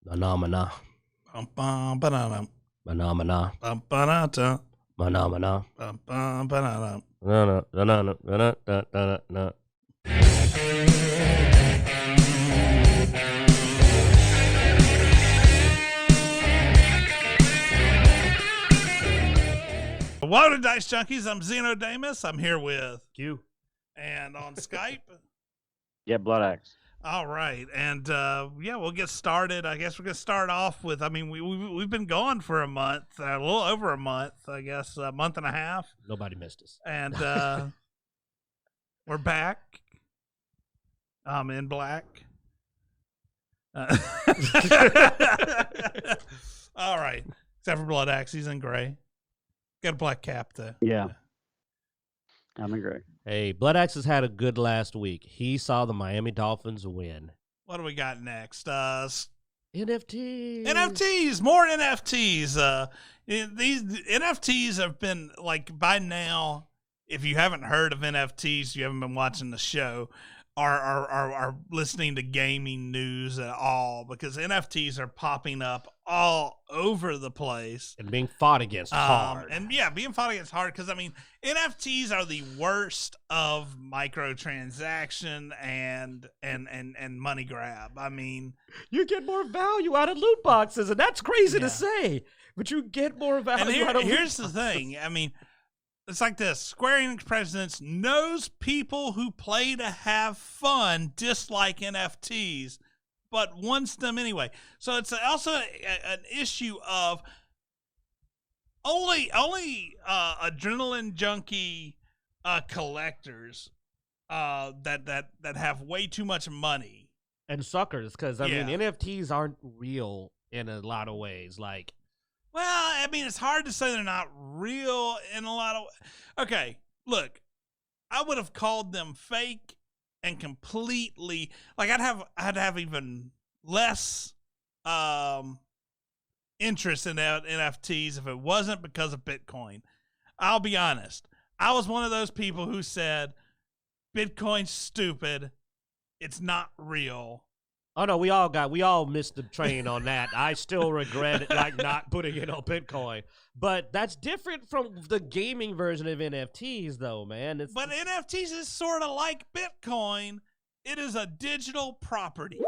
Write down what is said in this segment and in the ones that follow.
Phenomena. Bum, bum, ba-da-dum. Phenomena. Bum, ba-da-dum. Phenomena. Bum, bum, ba-da-dum. Welcome to Dice Junkies. I'm Zeno Damus. I'm here with Q. and on Skype. Yeah, Blood Axe. All right, and we'll get started. I guess we're gonna start off with. I mean, we've been gone for a month, a little over a month, I guess, a month and a half, Nobody missed us. and we're back. In black. All right, except for Blood Axe, he's in gray. Got a black cap though. Yeah. I'm in gray. Hey, Blood Axe has had a good last week. He saw the Miami Dolphins win. What do we got next? NFTs. NFTs, more NFTs. These NFTs have been, like, by now, if you haven't heard of NFTs, you haven't been watching the show, are listening to gaming news at all, because NFTs are popping up all over the place. And being fought against hard. Being fought against hard, because, I mean, NFTs are the worst of microtransaction and money grab. I mean, you get more value out of loot boxes, and that's crazy to say, but you get more value out of loot here's boxes. The thing. I mean, it's like this. Square Enix president knows people who play to have fun dislike NFTs, but wants them anyway. So it's also an issue of only adrenaline junkie collectors that have way too much money. And suckers, because, I mean, NFTs aren't real in a lot of ways. Like, well, I mean, it's hard to say they're not real in a lot of. Okay, look, I would have called them fake and completely, like, I'd have even less interest in NFTs if it wasn't because of Bitcoin. I'll be honest. I was one of those people who said Bitcoin's stupid. It's not real. oh no, we all missed the train on that. I still regret it, like not putting it on Bitcoin. But that's different from the gaming version of NFTs, though, man. But NFTs is sort of like Bitcoin. It is a digital property.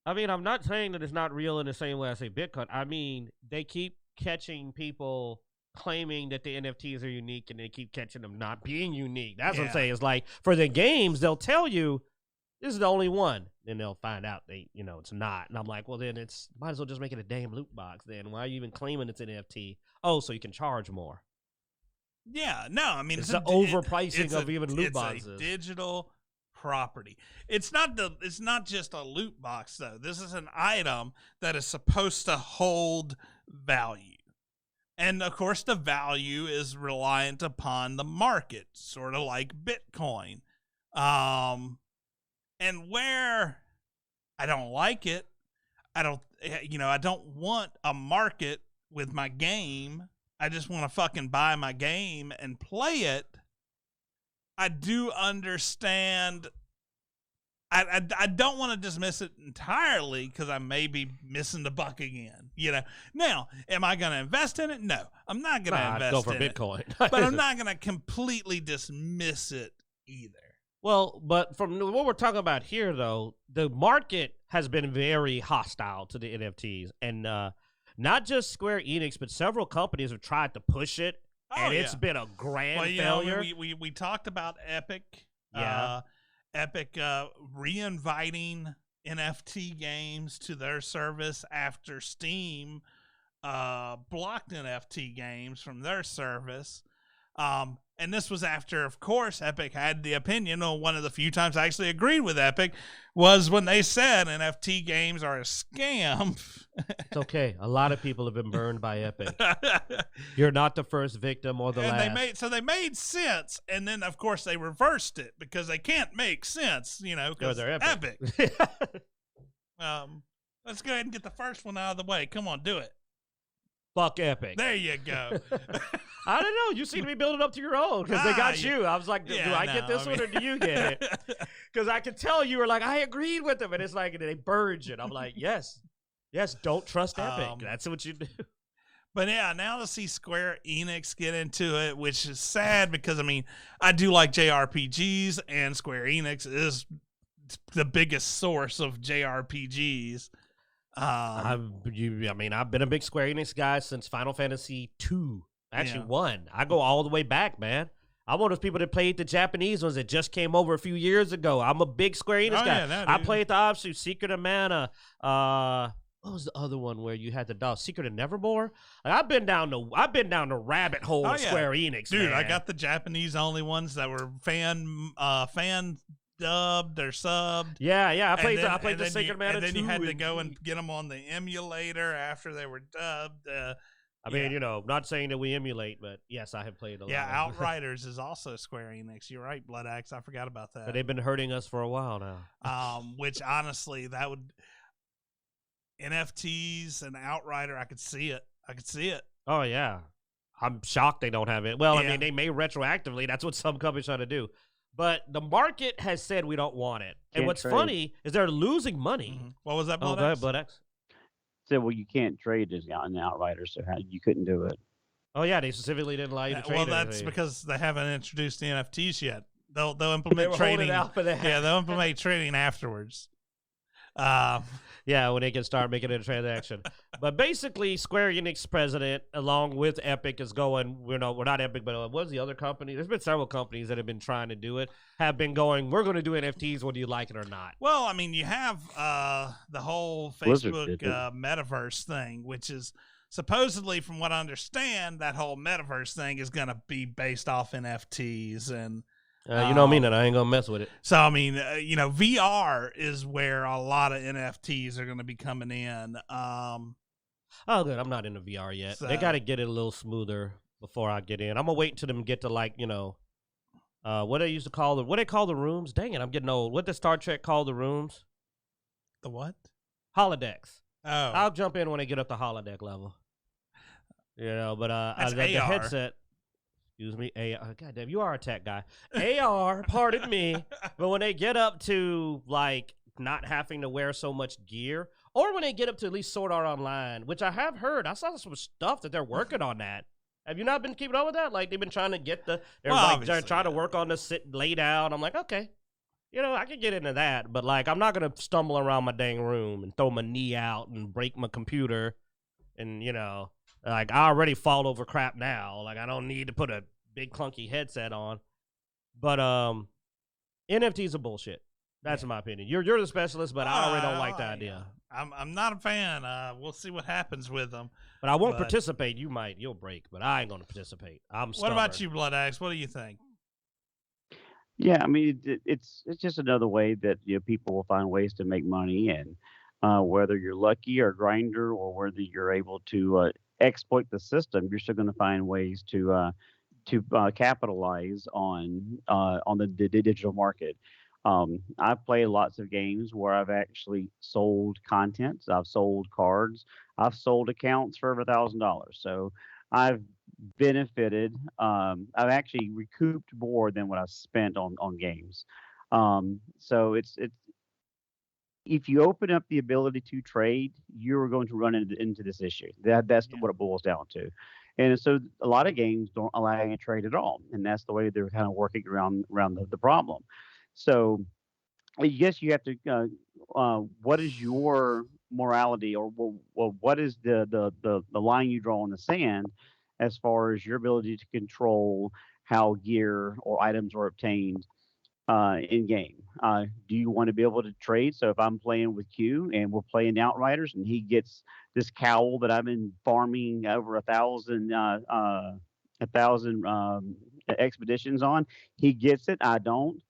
I mean, I'm not saying that it's not real in the same way I say Bitcoin. I mean, they keep catching people claiming that the NFTs are unique, and they keep catching them not being unique. That's what I'm saying. It's like, for the games, they'll tell you, this is the only one. Then they'll find out it's not. And I'm like, well, then might as well just make it a damn loot box then. Why are you even claiming it's an NFT? Oh, so you can charge more. Yeah, no, I mean, it's the overpricing of even loot boxes. It's a digital property. It's not just a loot box, though. This is an item that is supposed to hold value. And, of course, the value is reliant upon the market, sort of like Bitcoin. And where I don't like it, I don't want a market with my game. I just want to fucking buy my game and play it. I do understand. I don't want to dismiss it entirely, because I may be missing the buck again. Now, am I going to invest in it? No, I'm not going to invest go for in Bitcoin. it. But I'm not going to completely dismiss it either. Well, but from what we're talking about here, though, the market has been very hostile to the NFTs. And not just Square Enix, but several companies have tried to push it. It's been a grand failure. We talked about Epic. Yeah. Epic re-inviting NFT games to their service after Steam blocked NFT games from their service. And this was after, of course, Epic had the opinion, one of the few times I actually agreed with Epic, was when they said NFT games are a scam. It's okay. A lot of people have been burned by Epic. You're not the first victim or the last. They made sense, and then, of course, they reversed it, because they can't make sense, because they're Epic. Let's go ahead and get the first one out of the way. Come on, do it. Fuck Epic. There you go. I don't know. You seem to be building up to your own because they got you. I was like, do I get this one or do you get it? Because I could tell you were like, I agreed with them. And it's like, they burned you. And I'm like, yes, don't trust Epic. That's what you do. But yeah, now to see Square Enix get into it, which is sad because, I mean, I do like JRPGs, and Square Enix is the biggest source of JRPGs. I've been a big Square Enix guy since Final Fantasy 2. Actually, 1. I go all the way back, man. I'm one of those people that played the Japanese ones that just came over a few years ago. I'm a big Square Enix guy. Yeah, I played the offsuit, Secret of Mana. What was the other one where you had the dog? Secret of Nevermore. Like, I've been down the rabbit hole of Square Enix, dude. man. I got the Japanese only ones that were fan dubbed or subbed. Yeah. I played the Secret of Mana, and then you had to go and get them on the emulator after they were dubbed. I mean, not saying that we emulate, but yes, I have played a lot. Yeah, Outriders is also Square Enix. You're right, Blood Axe. I forgot about that. But they've been hurting us for a while now. Which honestly, that would NFTs and Outrider. I could see it. Oh yeah, I'm shocked they don't have it. Well, I mean, they may retroactively. That's what some companies try to do. But the market has said we don't want it. And what's funny is they're losing money. Mm-hmm. What was that, Blood X? Go ahead, Blood X. Said, well, you can't trade as an Outrider, so you couldn't do it. Oh yeah, they specifically didn't allow you to trade. Well, that's because they haven't introduced the NFTs yet. They'll implement trading. Out for that. Yeah, they'll implement trading afterwards. Yeah, when they can start making it a transaction. But basically, Square Enix president, along with Epic, is going, we're not Epic, but what was the other company? There's been several companies that have been trying to do it, have been going, we're going to do NFTs whether you like it or not. Well, I mean, you have the whole Facebook metaverse thing, which is supposedly, from what I understand, that whole metaverse thing is going to be based off NFTs and you know me, and I ain't gonna mess with it. So I mean, VR is where a lot of NFTs are going to be coming in. Oh, good. I'm not into VR yet. So, they got to get it a little smoother before I get in. I'm gonna wait until them get to what they used to call what they call the rooms. Dang it, I'm getting old. What does Star Trek call the rooms? The what? Holodecks. Oh, I'll jump in when they get up to holodeck level. But that's the AR. headset. Excuse me, AR. Goddamn, you are a tech guy. AR, pardon me. But when they get up to, not having to wear so much gear, or when they get up to at least Sword Art Online, which I have heard. I saw some stuff that they're working on that. Have you not been keeping up with that? Like, they've been trying to get they're trying to work on the lay down. I'm like, okay. I can get into that. But, I'm not going to stumble around my dang room and throw my knee out and break my computer and, I already fall over crap now. I don't need to put a big clunky headset on. But NFTs are bullshit. That's my opinion. You're the specialist, but I already don't like the idea. I'm not a fan. We'll see what happens with them. But I won't participate. You'll break, but I ain't going to participate. I'm stubborn. What about you, Blood Axe? What do you think? Yeah, I mean, it's just another way that people will find ways to make money, and whether you're lucky or grinder, or whether you're able to exploit the system, you're still going to find ways to capitalize on the digital market. I've played lots of games where I've actually sold content. I've sold cards. I've sold accounts for over $1,000. So I've benefited. I've actually recouped more than what I've spent on games. So it's if you open up the ability to trade, you're going to run into this issue. That's what it boils down to. And so a lot of games don't allow you to trade at all. And that's the way they're kind of working around the problem. So I guess you have to, what is your morality, or what is the line you draw in the sand as far as your ability to control how gear or items are obtained in game? Do you want to be able to trade? So if I'm playing with Q and we're playing Outriders and he gets this cowl that I've been farming over 1,000 expeditions on, he gets it, I don't.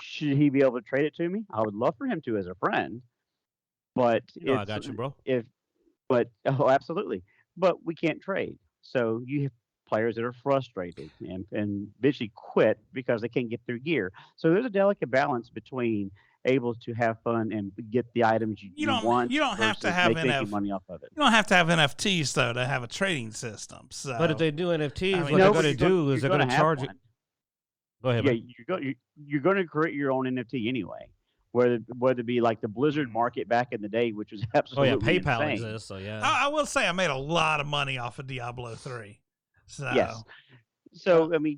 Should he be able to trade it to me? I would love for him to as a friend, but I got you, bro. Absolutely. But we can't trade. So you have players that are frustrated and eventually quit because they can't get their gear. So there's a delicate balance between able to have fun and get the items you want. You don't have to have making money off of it. You don't have to have NFTs though to have a trading system. So, But if they do NFTs, I mean, what they're going to do is they're going to charge it. Go ahead. Yeah, you're going to create your own NFT anyway. Whether it be like the Blizzard market back in the day, which was absolutely PayPal insane. exists, so yeah. I will say I made a lot of money off of Diablo 3. So yes. So I mean,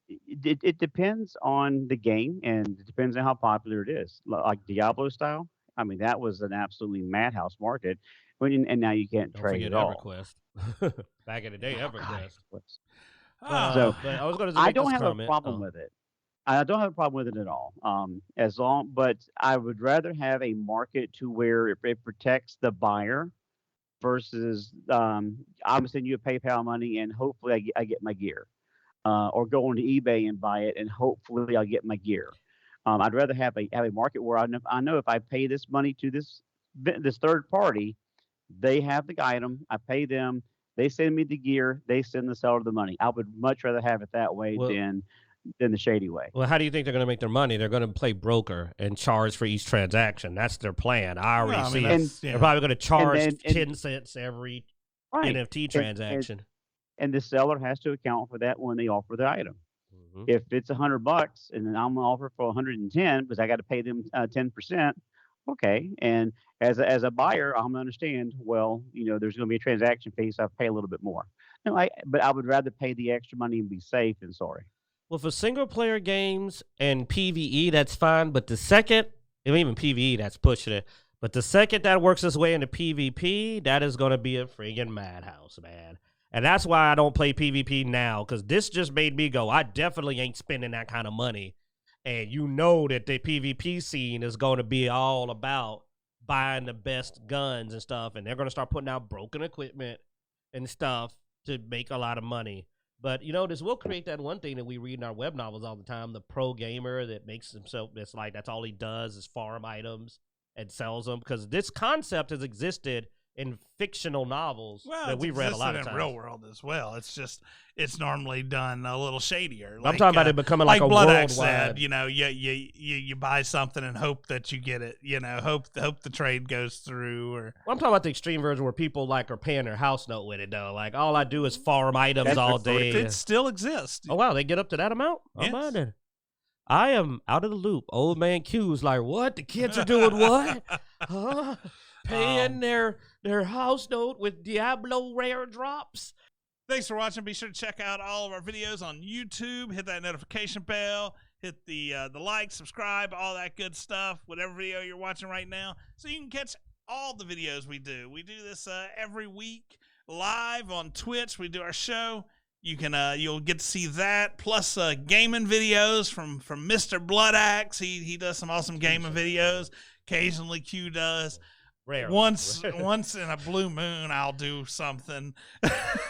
it depends on the game, and it depends on how popular it is. Like Diablo style, I mean, that was an absolutely madhouse market. And now you can't trade at all. EverQuest. Back in the day, EverQuest. So but I was going to. I don't have a problem with it. I don't have a problem with it at all. But I would rather have a market to where it protects the buyer versus I'm sending you a PayPal money and hopefully I get my gear, or go on to eBay and buy it and hopefully I'll get my gear. I'd rather have a market where I know if I pay this money to this third party, they have the item, I pay them, they send me the gear, they send the seller the money. I would much rather have it that way than the shady way. Well, how do you think they're going to make their money? They're going to play broker and charge for each transaction. That's their plan. I already see it. They're probably going to charge 10 cents every NFT transaction. And the seller has to account for that when they offer the item. Mm-hmm. If it's $100 and then I'm going to offer for 110 because I got to pay them 10%, okay. And as a buyer, I'm going to understand, well, there's going to be a transaction fee, so I pay a little bit more. But I would rather pay the extra money and be safe than sorry. Well, for single-player games and PvE, that's fine. But the second, even PvE, that's pushing it. But the second that works its way into PvP, that is going to be a friggin' madhouse, man. And that's why I don't play PvP now, because this just made me go, I definitely ain't spending that kind of money. And you know that the PvP scene is going to be all about buying the best guns and stuff. And they're going to start putting out broken equipment and stuff to make a lot of money. But, this will create that one thing that we read in our web novels all the time, the pro gamer that makes himself, it's like that's all he does is farm items and sells them. Because this concept has existed in fictional novels that we've read a lot of times. In real world as well. It's just, it's normally done a little shadier. I'm talking about it becoming like a Blood worldwide. Axe said, you buy something and hope that you get it, hope the trade goes through. Or I'm talking about the extreme version where people are paying their house note with it though. Like all I do is farm items all day. It still exists. Oh wow, they get up to that amount? Yes. I am out of the loop. Old man Q's like, what? The kids are doing what? Huh? Paying their house note with Diablo rare drops. Thanks for watching. Be sure to check out all of our videos on YouTube. Hit that notification bell. Hit the like, subscribe, all that good stuff. Whatever video you're watching right now, so you can catch all the videos we do. We do this every week live on Twitch. We do our show. You can you'll get to see that plus gaming videos from Mr. Blood Axe. He does some awesome gaming videos. Occasionally Q does. Rare. Once in a blue moon, I'll do something.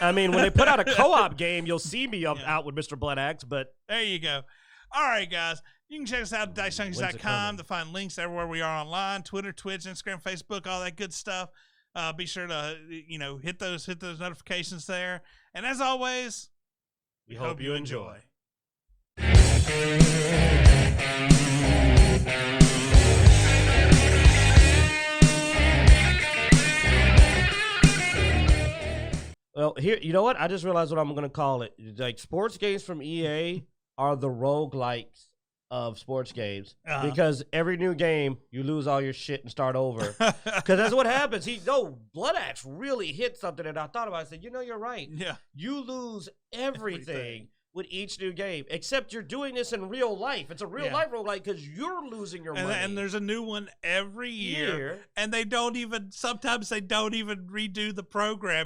I mean, when they put out a co-op game, you'll see me out with Mr. Blood Axe, but there you go. All right, guys. You can check us out at Dicejunkies.com to find links everywhere we are online, Twitter, Twitch, Instagram, Facebook, all that good stuff. Be sure to hit those notifications there. And as always, we hope you enjoy. Well, here, you know what? I just realized what I'm going to call it. Like, sports games from EA are the roguelikes of sports games. Because every new game, you lose all your shit and start over. Because that's what happens. Blood Axe really hit something that I thought about. I said, you're right. Yeah. You lose everything with each new game, except you're doing this in real life. It's a real life roguelike because you're losing your money. And there's a new one every year. And sometimes they don't even redo the program.